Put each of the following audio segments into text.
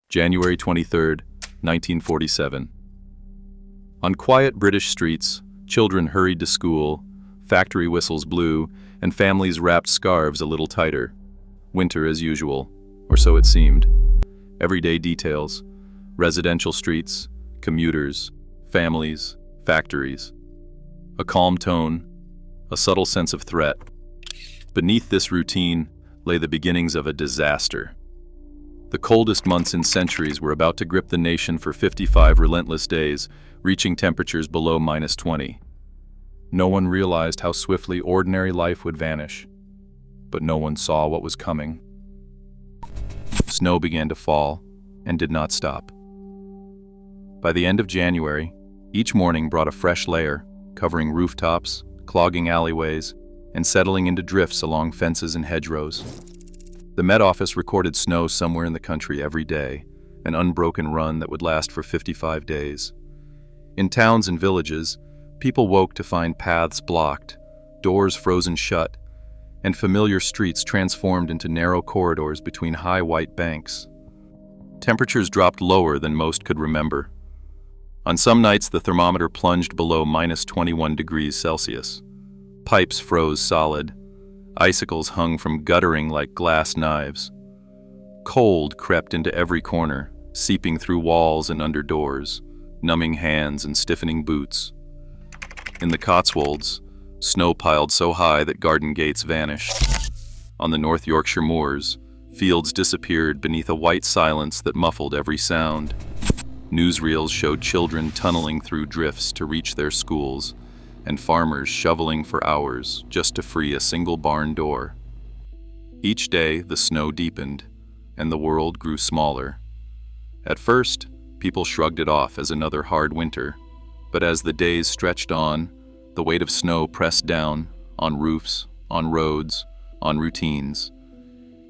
January 23, 1947. On quiet British streets, children hurried to school, factory whistles blew, and families wrapped scarves a little tighter. Winter as usual, or so it seemed. Everyday details: residential streets, commuters, families, factories. A calm tone, a subtle sense of threat. Beneath this routine lay the beginnings of a disaster. The coldest months in centuries were about to grip the nation for 55 relentless days, reaching temperatures below -20. No one realized how swiftly ordinary life would vanish, but no one saw what was coming. Snow began to fall and did not stop. By the end of January, each morning brought a fresh layer, covering rooftops, clogging alleyways, and settling into drifts along fences and hedgerows. The Met Office recorded snow somewhere in the country every day, an unbroken run that would last for 55 days. In towns and villages, people woke to find paths blocked, doors frozen shut, and familiar streets transformed into narrow corridors between high white banks. Temperatures dropped lower than most could remember. On some nights, the thermometer plunged below -21 degrees Celsius. Pipes froze solid. Icicles hung from guttering like glass knives. Cold crept into every corner, seeping through walls and under doors, numbing hands and stiffening boots. In the Cotswolds, snow piled so high that garden gates vanished. On the North Yorkshire moors, fields disappeared beneath a white silence that muffled every sound. Newsreels showed children tunneling through drifts to reach their schools, and farmers shoveling for hours just to free a single barn door. Each day, the snow deepened, and the world grew smaller. At first, people shrugged it off as another hard winter, but as the days stretched on, the weight of snow pressed down on roofs, on roads, on routines.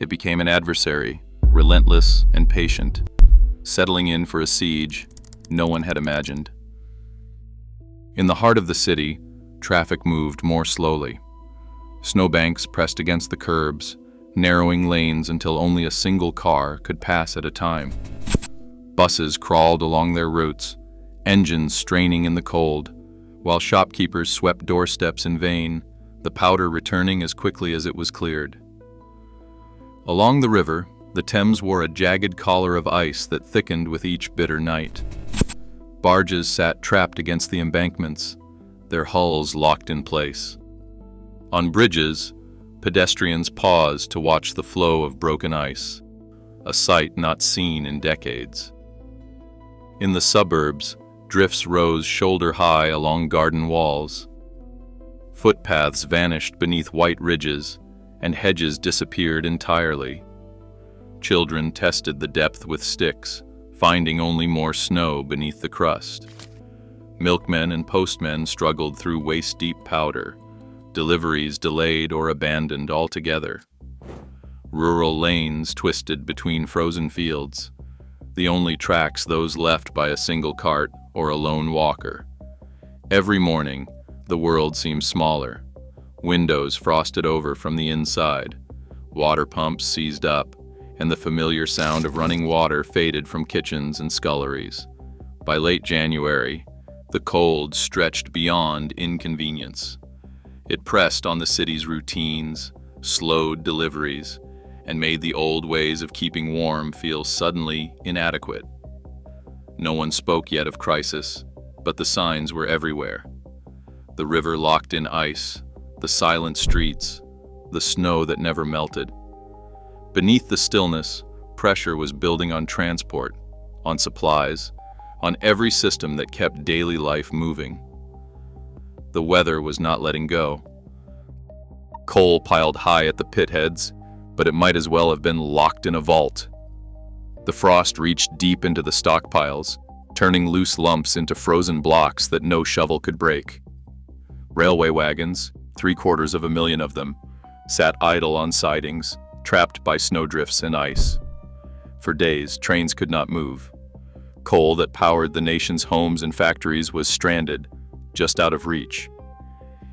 It became an adversary, relentless and patient, settling in for a siege no one had imagined. In the heart of the city, traffic moved more slowly. Snowbanks pressed against the curbs, narrowing lanes until only a single car could pass at a time. Buses crawled along their routes, engines straining in the cold, while shopkeepers swept doorsteps in vain, the powder returning as quickly as it was cleared. Along the river, the Thames wore a jagged collar of ice that thickened with each bitter night. Barges sat trapped against the embankments, their hulls locked in place. On bridges, pedestrians paused to watch the flow of broken ice, a sight not seen in decades. In the suburbs, drifts rose shoulder-high along garden walls. Footpaths vanished beneath white ridges, and hedges disappeared entirely. Children tested the depth with sticks, finding only more snow beneath the crust. Milkmen and postmen struggled through waist-deep powder, deliveries delayed or abandoned altogether. Rural lanes twisted between frozen fields, the only tracks those left by a single cart or a lone walker. Every morning, the world seemed smaller. Windows frosted over from the inside, water pumps seized up, and the familiar sound of running water faded from kitchens and sculleries. By late January, the cold stretched beyond inconvenience. It pressed on the city's routines, slowed deliveries, and made the old ways of keeping warm feel suddenly inadequate. No one spoke yet of crisis, but the signs were everywhere. The river locked in ice, the silent streets, the snow that never melted. Beneath the stillness, pressure was building on transport, on supplies, on every system that kept daily life moving. The weather was not letting go. Coal piled high at the pit heads, but it might as well have been locked in a vault. The frost reached deep into the stockpiles, turning loose lumps into frozen blocks that no shovel could break. Railway wagons, 750,000 of them, sat idle on sidings, trapped by snowdrifts and ice. For days, trains could not move. Coal that powered the nation's homes and factories was stranded, just out of reach.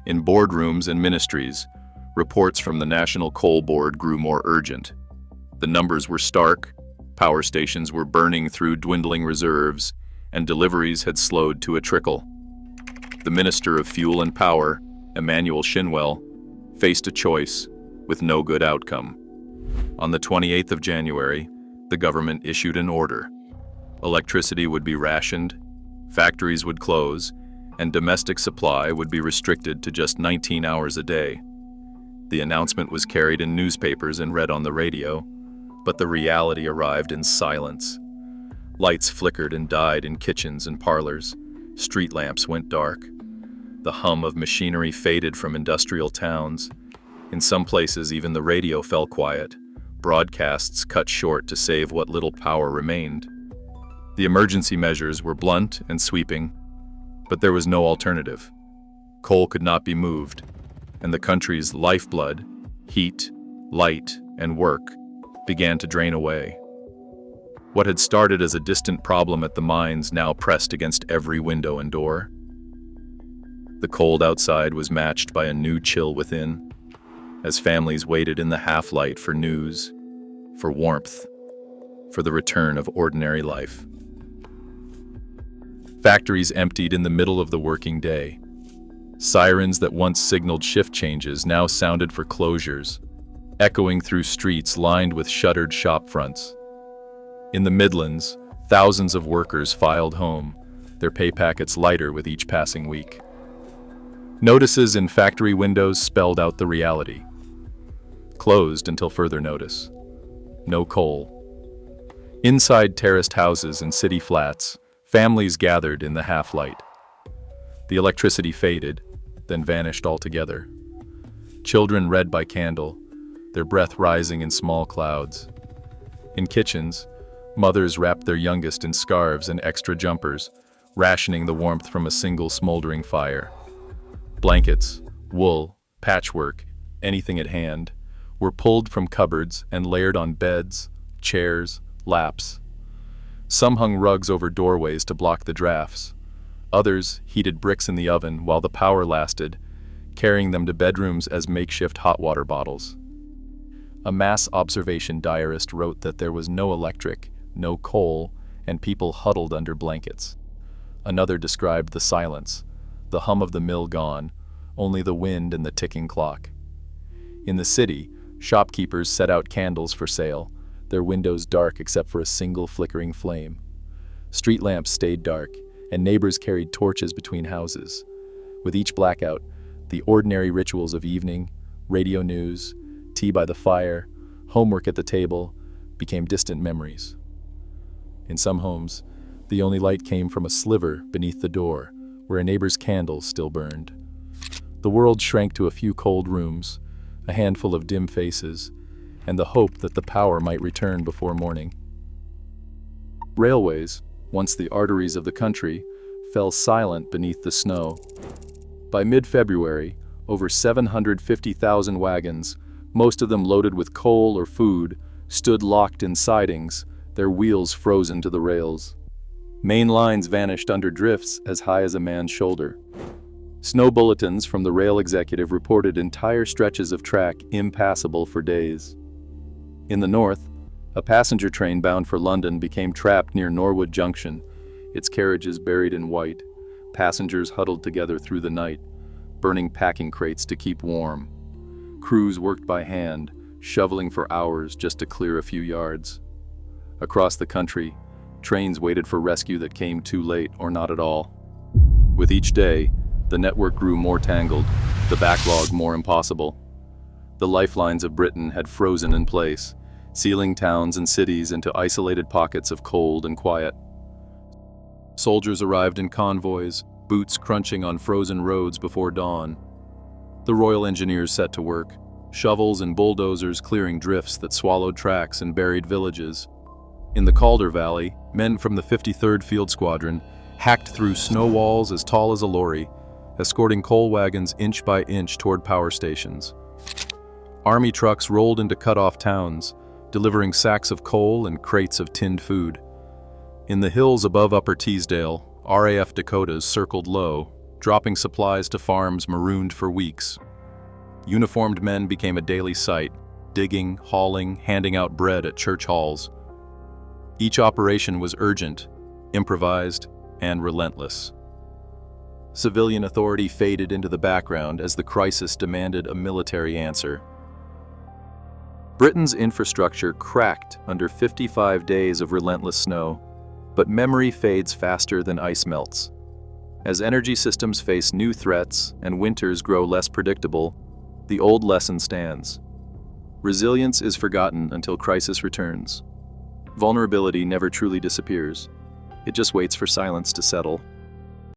In boardrooms and ministries, reports from the National Coal Board grew more urgent. The numbers were stark: Power stations were burning through dwindling reserves, and deliveries had slowed to a trickle. The Minister of Fuel and Power, Emmanuel Shinwell, faced a choice with no good outcome. On the 28th of January, the government issued an order. Electricity would be rationed, factories would close, and domestic supply would be restricted to just 19 hours a day. The announcement was carried in newspapers and read on the radio, but the reality arrived in silence. Lights flickered and died in kitchens and parlors. Street lamps went dark. The hum of machinery faded from industrial towns. In some places, even the radio fell quiet. Broadcasts cut short to save what little power remained. The emergency measures were blunt and sweeping, but there was no alternative. Coal could not be moved, and the country's lifeblood, heat, light, and work began to drain away. What had started as a distant problem at the mines now pressed against every window and door. The cold outside was matched by a new chill within, as families waited in the half-light for news, for warmth, for the return of ordinary life. Factories emptied in the middle of the working day. Sirens that once signaled shift changes now sounded for closures, echoing through streets lined with shuttered shop fronts. In the Midlands, thousands of workers filed home, their pay packets lighter with each passing week. Notices in factory windows spelled out the reality. Closed until further notice. No coal. Inside terraced houses and city flats, families gathered in the half-light. The electricity faded, then vanished altogether. Children read by candle, their breath rising in small clouds. In kitchens, mothers wrapped their youngest in scarves and extra jumpers, rationing the warmth from a single smoldering fire. Blankets, wool, patchwork, anything at hand, were pulled from cupboards and layered on beds, chairs, laps. Some hung rugs over doorways to block the drafts. Others heated bricks in the oven while the power lasted, carrying them to bedrooms as makeshift hot water bottles. A mass observation diarist wrote that there was no electric, no coal, and people huddled under blankets. Another described the silence, the hum of the mill gone, only the wind and the ticking clock. In the city, shopkeepers set out candles for sale, their windows dark except for a single flickering flame. Street lamps stayed dark, and neighbors carried torches between houses. With each blackout, the ordinary rituals of evening, radio news, tea by the fire, homework at the table, became distant memories. In some homes, the only light came from a sliver beneath the door, where a neighbor's candle still burned. The world shrank to a few cold rooms, a handful of dim faces, and the hope that the power might return before morning. Railways, once the arteries of the country, fell silent beneath the snow. By mid-February, over 750,000 wagons, most of them loaded with coal or food, stood locked in sidings, their wheels frozen to the rails. Main lines vanished under drifts as high as a man's shoulder. Snow bulletins from the rail executive reported entire stretches of track impassable for days. In the north, a passenger train bound for London became trapped near Norwood Junction, its carriages buried in white, passengers huddled together through the night, burning packing crates to keep warm. Crews worked by hand, shoveling for hours just to clear a few yards. Across the country, trains waited for rescue that came too late or not at all. With each day, the network grew more tangled, the backlog more impossible. The lifelines of Britain had frozen in place, sealing towns and cities into isolated pockets of cold and quiet. Soldiers arrived in convoys, boots crunching on frozen roads before dawn. The Royal Engineers set to work, shovels and bulldozers clearing drifts that swallowed tracks and buried villages. In the Calder Valley, men from the 53rd Field Squadron hacked through snow walls as tall as a lorry, escorting coal wagons inch by inch toward power stations. Army trucks rolled into cut-off towns, delivering sacks of coal and crates of tinned food. In the hills above Upper Teesdale, RAF Dakotas circled low, dropping supplies to farms marooned for weeks. Uniformed men became a daily sight, digging, hauling, handing out bread at church halls. Each operation was urgent, improvised, and relentless. Civilian authority faded into the background as the crisis demanded a military answer. Britain's infrastructure cracked under 55 days of relentless snow, but memory fades faster than ice melts. As energy systems face new threats and winters grow less predictable, the old lesson stands. Resilience is forgotten until crisis returns. Vulnerability never truly disappears. It just waits for silence to settle.